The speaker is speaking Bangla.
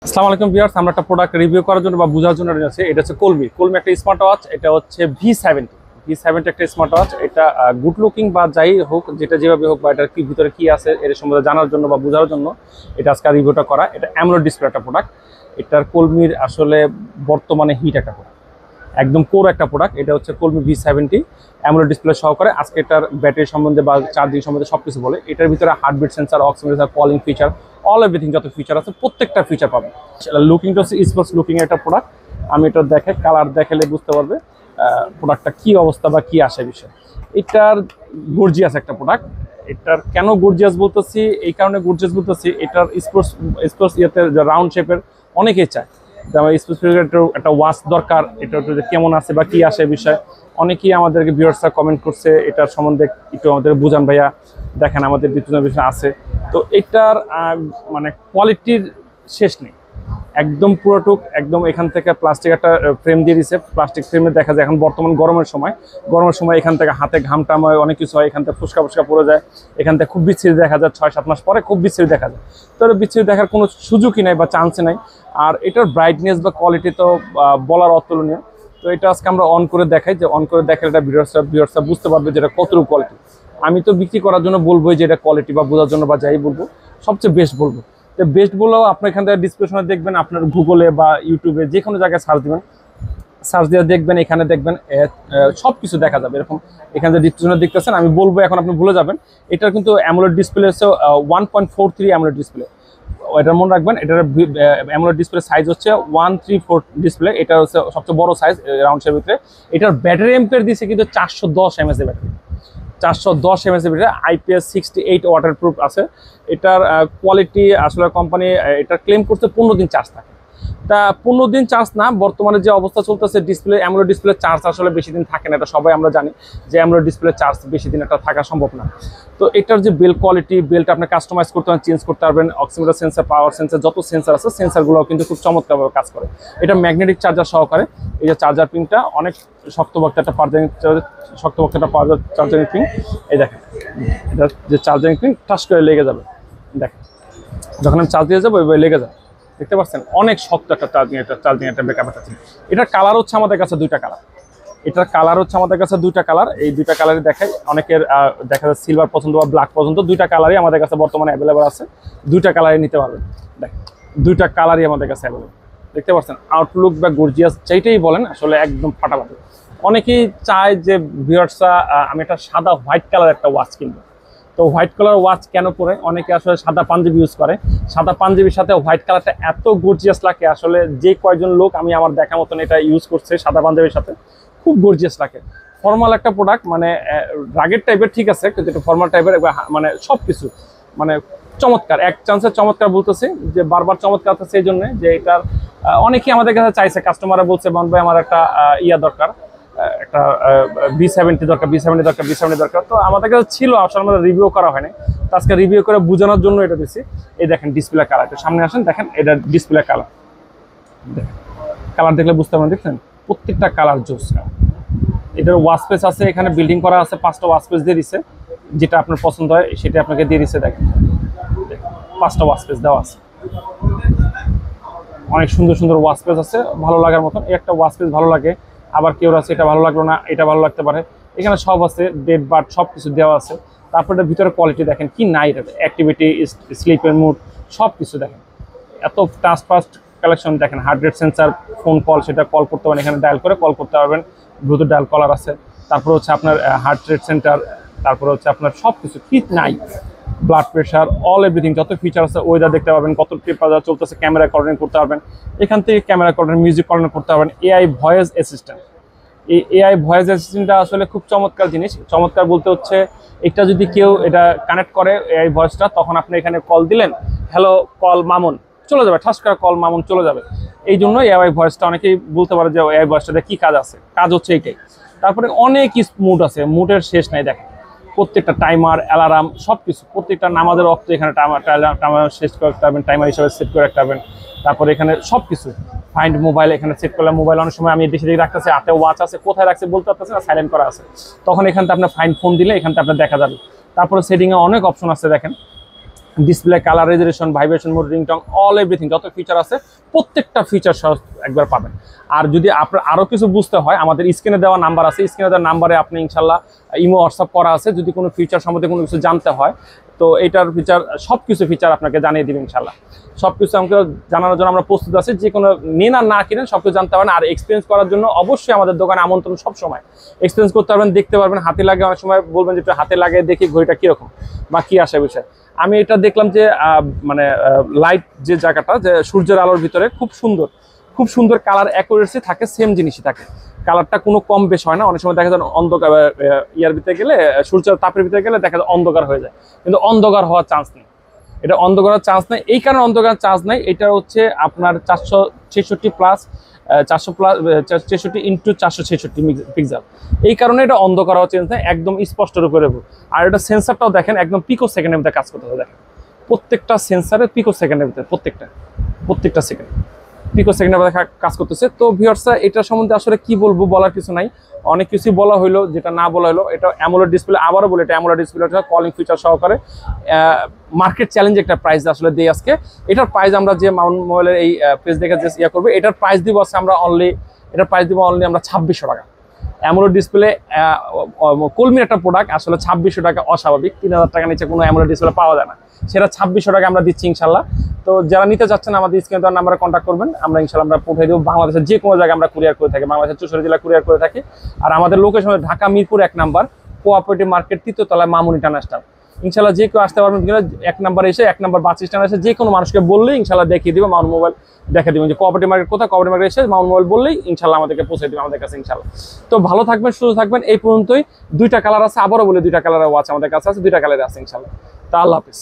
আসসালামু আলাইকুম ভিউয়ার্স, আমরা একটা প্রোডাক্ট রিভিউ করার জন্য বা বোঝার জন্য যাচ্ছি। এটা হচ্ছে কলমি একটা স্মার্ট ওয়াচ। এটা হচ্ছে ভি70 একটা স্মার্ট ওয়াচ। এটা গুড লুকিং বা যাই হোক, যেটা যেভাবে হোক, বা এটার কি ভিতরে কি আছে এর সম্বন্ধে জানার জন্য বা বোঝার জন্য এটা আজকে রিভিউটা করা। এটা অ্যামোলেড ডিসপ্লে একটা প্রোডাক্ট। এটার কলমির আসলে বর্তমানে হিট একটা প্রোডাক্ট, একদম কোর একটা প্রোডাক্ট। এটা হচ্ছে কলমি ভি70 অ্যামোলেড ডিসপ্লে সহকারে। আজকে এটার ব্যাটারি সম্বন্ধে বা চার্জিং সম্বন্ধে সবকিছু বলে। এটার ভিতরে heartbeat sensor, oximeter, calling feature, all everything যত ফিচার আছে প্রত্যেকটা ফিচার পাবেন। লুকিংটা হচ্ছে স্পোর্টস লুকিং একটা প্রোডাক্ট। আমি এটা দেখে কালার দেখালে বুঝতে পারবে প্রোডাক্টটা কি অবস্থা বা কি আসে বিষয়। এটার গর্জিয়াস একটা প্রোডাক্ট। এটার কেন গর্জিয়াস বলতেছি, এই কারণে গর্জিয়াস বলতেছি, এটার স্পোর্টস ইয়েতে রাউন্ড শেপের অনেকেই চায় যে আমার একটা ওয়াচ দরকার, এটা একটু কেমন আছে বা কি আসে বিষয়। অনেকেই আমাদেরকে ভিউয়ার্সরা কমেন্ট করছে এটার সম্বন্ধে একটু আমাদের বুঝান ভাইয়া, দেখেন আমাদের দ্বিতীয় বিষয় আছে। তো এটার মানে কোয়ালিটির শেষ নেই, একদম পুরোটুক একদম। এখান থেকে প্লাস্টিক একটা ফ্রেম দিয়ে দিচ্ছে, প্লাস্টিক ফ্রেমে দেখা যায় এখন বর্তমান গরমের সময় এখান থেকে হাতে ঘাম টাম হয়, অনেক কিছু হয়, এখান থেকে ফুসকা ফুসকা পড়ে যায়, এখান থেকে খুব বিচ্ছিরি দেখা যায়। 6-7 মাস পরে খুব বিচ্ছিরি দেখা যায়। তো বিচ্ছিরি দেখার কোনো সুযোগই নাই বা চান্সই নাই। আর এটার ব্রাইটনেস বা কোয়ালিটি তো বলার অতুলনীয়। তো এটা আজকে আমরা অন করে দেখাই, যে অন করে দেখালে এটা ভিউয়ার্সরা বুঝতে পারবে যে এটা কতটুকু কোয়ালিটি। আমি তো বিক্রি করার জন্য বলবোই যে এটা কোয়ালিটি, বা বোঝার জন্য বা যাই বলবো সবচেয়ে বেস্ট বলবো। তো বেস্ট বলেও আপনি এখান থেকে ডিসক্রিপশনে দেখবেন, আপনার গুগলে বা ইউটিউবে যে কোনো জায়গায় সার্চ দিবেন, সার্চ দিয়ে দেখবেন, এখানে দেখবেন সব কিছু দেখা যাবে। এরকম এখানে যে ডিসক্রিপশনে দেখতেছেন, আমি বলবো এখন আপনি ভুলে যাবেন। এটার কিন্তু অ্যামোলেড ডিসপ্লে হচ্ছে 1.43 অ্যামোলেড ডিসপ্লে। এটা মনে রাখবেন, এটার অ্যামোলেড ডিসপ্লে সাইজ হচ্ছে 134 ডিসপ্লে। এটা হচ্ছে সবচেয়ে বড় সাইজ রাউন্ড শেপের ভিতরে। এটার ব্যাটারি এম্পেয়ার দিচ্ছে কিন্তু 410 এমএএচ এর ব্যাটারি, 410 এমএএচ এর ব্যাটারি, IPS 68 ওয়াটারপ্রুফ আছে। এটার কোয়ালিটি আসলে কোম্পানি এটা ক্লেম করছে 15 দিন চার্জ থাকে। তা 15 দিন চার্জ না, বর্তমানে যে অবস্থা চলতেছে ডিসপ্লে, অ্যামোলেড ডিসপ্লে চার্জ আসলে বেশি দিন থাকে না। এটা সবাই আমরা জানি যে অ্যামোলেড ডিসপ্লে চার্জ বেশি দিন এটা থাকা সম্ভব না। তো এটার যে বেল্ট কোয়ালিটি, বেল্ট আপনি কাস্টমাইজ করতে পারেন, চেঞ্জ করতে পারবেন। অক্সিমিটার সেন্সার, পাওয়ার সেন্সার, যত সেন্সার আছে সেন্সারগুলোও কিন্তু খুব চমৎকারভাবে কাজ করে। এটা ম্যাগনেটিক চার্জার সহকারে। এই যে চার্জার পিনটা অনেক শক্তপোক্ত একটা চার্জারিং পিন। এই দেখেন, এটা যে চার্জারিং পিন টাচ করে লেগে যাবে, দেখেন যখন আমি চার্জ দিয়ে যাবো ওইভাবে লেগে যাবে, দেখতে পাচ্ছেন অনেক শক্ত একটা চার্জিং একটা ব্যাকআপ আছে। এটার কালার হচ্ছে আমাদের কাছে দুইটা কালার। এই দুইটা কালারই দেখাই। অনেকের দেখা যায় সিলভার পছন্দ বা ব্ল্যাক পছন্দ, দুইটা কালারই আমাদের কাছে বর্তমানে অ্যাভেলেবল আছে। দুইটা কালারই নিতে পারবেন, দেখেন দুইটা কালারই আমাদের কাছে অ্যাভেলেবল। দেখতে পাচ্ছেন আউটলুক বা গর্জিয়াস যেটাই বলেন আসলে একদম ফাটাফাটি। অনেকেই চায় যে ভিউয়ার্সরা আমি একটা সাদা হোয়াইট কালার একটা ওয়াচ কিনবো। তো হোয়াইট কালার ওয়াচ কেন পরে, অনেকে আসলে সাদা পাঞ্জাবি ইউজ করে। সাদা পাঞ্জাবির সাথে হোয়াইট কালারটা এত গর্জিয়াস লাগে, আসলে যে কয়জন লোক আমি আমার দেখা মতন এটা ইউজ করছে সাদা পাঞ্জাবির সাথে, খুব গর্জিয়াস লাগে। ফর্মাল একটা প্রোডাক্ট, মানে রাগের টাইপের, ঠিক আছে, কিন্তু একটু ফর্মাল টাইপের, মানে সব কিছু মানে চমৎকার। এক চান্সের চমৎকার বলতেছি, যে বারবার চমৎকার আছে এই জন্য যে এটার অনেকেই আমাদের কাছে চাইছে, কাস্টমাররা বলছে মান ভাই আমার একটা ইয়া দরকার, একটা ভি70 দরকার। তো আমাদের কাছে ছিল, আসলে আমাদের রিভিউ করা হয়নি। তো আজকে রিভিউ করে বোঝানোর জন্য এটা দিচ্ছি। এই দেখেন ডিসপ্লে কালার, একটু সামনে আসেন, দেখেন এটা ডিসপ্লে কালার। কালার দেখলে বুঝতে পারেন, দেখছেন প্রত্যেকটা কালার জোস। এটার ওয়াচপেস আছে, এখানে বিল্ডিং করা আছে, 5টা ওয়াচপেস দিয়ে দিচ্ছে, যেটা আপনার পছন্দ হয় সেটা আপনাকে দিয়ে দিচ্ছে। দেখেন 5টা ওয়াচপেস দেওয়া আছে, অনেক সুন্দর সুন্দর ওয়াচপেস আছে ভালো লাগার মতন। এই একটা ওয়াচপেস ভালো লাগে, আবার কেউ আছে এটা ভালো লাগলো না, এটা ভালো লাগতে পারে। এখানে সব আছে, ডেট বার্ড সব কিছু দেওয়া আছে। তারপরে এটার ভিতরে কোয়ালিটি দেখেন কি নাই, এটা অ্যাক্টিভিটি, স্লিপের মুড সব কিছু দেখেন, এত ফাস্ট কালেকশন দেখেন। Heart rate sensor, phone call, সেটা কল করতে পারেন, এখানে ডায়াল করে কল করতে পারবেন, ব্লুটুথ ডায়াল কলার আছে। তারপরে হচ্ছে আপনার হার্ট রেট সেন্টার, তারপরে হচ্ছে আপনার সব কিছু কি নাই, ব্লাড প্রেশার, অল এভরিথিং যত ফিচার আছে, ওয়েদার দেখতে পাবেন, কত টেম্পারেচার চলতেছে, ক্যামেরা কন্ট্রোল করতে পারবেন। এখান থেকে ক্যামেরা কন্ট্রোল, মিউজিক কন্ট্রোল করতে পারবেন। এআই ভয়েস অ্যাসিস্ট্যান্ট, এই এআই ভয়েস অ্যাসিস্ট্যান্টটা আসলে খুব চমৎকার জিনিস। চমৎকার বলতে হচ্ছে, এটা যদি কেউ এটা কানেক্ট করে এআই ভয়েসটা, তখন আপনি এখানে কল দিলেন, হ্যালো কল মামুন, চলে যাবে, ঠাস করে কল মামুন চলে যাবে। এই জন্য এআই ভয়েসটা, অনেকেই বলতে পারে যে এআই ভয়েসটাতে কি কাজ আছে, কাজ হচ্ছে এইটাই। তারপরে অনেক মুড আছে, মুডের শেষ নাই। দেখেন প্রত্যেকটা টাইমার, অ্যালার্ম সব কিছু, প্রত্যেকটা নামাজের রক্ত এখানে টাইমার সেট করে রাখতে পারবেন, টাইমার হিসাবে সেট করে রাখতে পারবেন। তারপরে এখানে সব কিছু ফাইন্ড মোবাইল এখানে সেট করলে, মোবাইল অনেক সময় আমি দেশে দিকে রাখতেছি, হাতে ওয়াচ আছে, কোথায় রাখছে বলতে পারতেছে না, সাইলেন্ট করা আছে, তখন এখানটা আপনার ফাইন্ড ফোন দিলে এখানটা আপনার দেখা যাবে। তারপরে সেটিংয়ে অনেক অপশন আছে, দেখেন display, colour, resolution, vibration mode, ringtone, all everything যত ফিচার আছে প্রত্যেকটা ফিচার সহ একবার পাবেন। আর যদি আপনার আরও কিছু বুঝতে হয়, আমাদের স্ক্রিনে দেওয়া নাম্বার আছে, স্ক্রিনে দেওয়া নাম্বারে আপনি ইনশাল্লাহ ইমো হোয়াটসঅ্যাপ করা আছে, যদি কোনো ফিচার সম্বন্ধে কোনো কিছু জানতে হয় তো এটার ফিচার সব কিছু ফিচার আপনাকে জানিয়ে দিবেন ইনশাল্লাহ। সব কিছু আমাকে জানানোর জন্য আমরা প্রস্তুত আছি, যে কোনো নিন আর না কিনেন সব কিছু জানতে পারেন। আর এক্সপিরিয়েন্স করার জন্য অবশ্যই আমাদের দোকানে আমন্ত্রণ সব সময়। এক্সপিরিয়েন্স করতে পারবেন, দেখতে পারবেন, হাতে লাগে, অনেক সময় বলবেন যে একটু হাতে লাগে দেখি ঘড়িটা কীরকম বা কী আসে বিষয়। আমি এটা দেখলাম যে মানে লাইট যে জায়গাটা, যে সূর্যের আলোর ভিতরে খুব সুন্দর কালার অ্যাকুরেসি থাকে, সেম জিনিসই থাকে, কালারটা কোনো কম বেশ হয় না। অনেক সময় দেখা যায় অন্ধকার ইয়ার ভিতরে গেলে, সূর্যের তাপের ভিতরে গেলে দেখা যায় অন্ধকার হয়ে যায়, কিন্তু অন্ধকার হওয়ার চান্স নেই, এটা অন্ধকারের চান্স নেই। এই কারণে অন্ধকারের চান্স নেই, এটা হচ্ছে আপনার 466 প্লাস 466 ইন্টু 466 পিক্সেল, এই কারণে এটা অন্ধকার হওয়ার চান্স নেই, একদম স্পষ্ট রূপে দেবো। আর এটা সেন্সারটাও দেখেন একদম পিকো সেকেন্ডের ভিতরে কাজ করতে হবে, দেখেন প্রত্যেকটা সেন্সারের পিকো সেকেন্ডের ভিতরে, প্রত্যেকটা সেকেন্ড পিকো সেকেন্ডের ভিতরে কাজ করতেছে। তো ভিউয়ার্সরা এটা সম্বন্ধে আসলে কি বলবো, বলার কিছু নাই, অনেক কিছুই বলা হইলো, যেটা না বলা হলো এটা অ্যামোলেড ডিসপ্লে। আবারও বলি এটা অ্যামোলেড ডিসপ্লে, কলিং ফিচার সহকারে মার্কেট চ্যালেঞ্জ একটা প্রাইস আসলে দিই আজকে। এটার প্রাইস আমরা যে মাউন্ট মোবাইলের এই পেজ দেখে যে ইয়ে করবে, এটার প্রাইস দিব আছে আমরা অনলি 2600 টাকা। অ্যামোলেড ডিসপ্লে কলমির একটা প্রোডাক্ট, আসলে 2600 টাকা অস্বাভাবিক, 3000 টাকা নিচে কোনো অ্যামোলেড ডিসপ্লে পাওয়া যায় না, সেটা 2600 টাকা আমরা দিচ্ছি ইনশাল্লাহ। তো যারা নিতে চাচ্ছেন আমাদের স্ক্রিনে দেওয়ার নাম্বারে কন্ট্যাক্ট করবেন, আমরা ইনশাল্লাহ আমরা পৌঁছে দেবো। বাংলাদেশের যে কোনো জায়গায় আমরা কুরিয়ার করে থাকি, বাংলাদেশের 64 জেলা কুরিয়ার করে থাকি। আর আমাদের location Dhaka Mirpur 1 number, cooperative market, 3য় তলায় মামুন ইন্টারন্যাশনাল। ইনশাল্লাহ যে কেউ আসতে পারবেন, 1 নাম্বারে এসে 1 নাম্বার বাস স্ট্যান্ড এসে যে কোনো মানুষকে বললেই ইনশাল্লাহ দেখিয়ে দিবে মাউন্ট মোবাইল, দেখে দিবেন যে কোঅপারেটিভ মার্কেট কোথায়, কোঅপারেটিভ মার্কেট এসে মাউন্ট মোবাইল বললেই ইনশাল্লাহ আমাদেরকে পৌঁছে দিবে আমাদের কাছে ইনশাল্লাহ। তো ভালো থাকবেন, সুস্থ থাকবেন। এই পর্যন্তই। 2টা কালার আছে, আবারও বলে 2টা কালার ওয়াচ আমাদের কাছে আছে, 2টা কালার আছে ইনশাল্লাহ। তা আল্লাহ হাফেজ।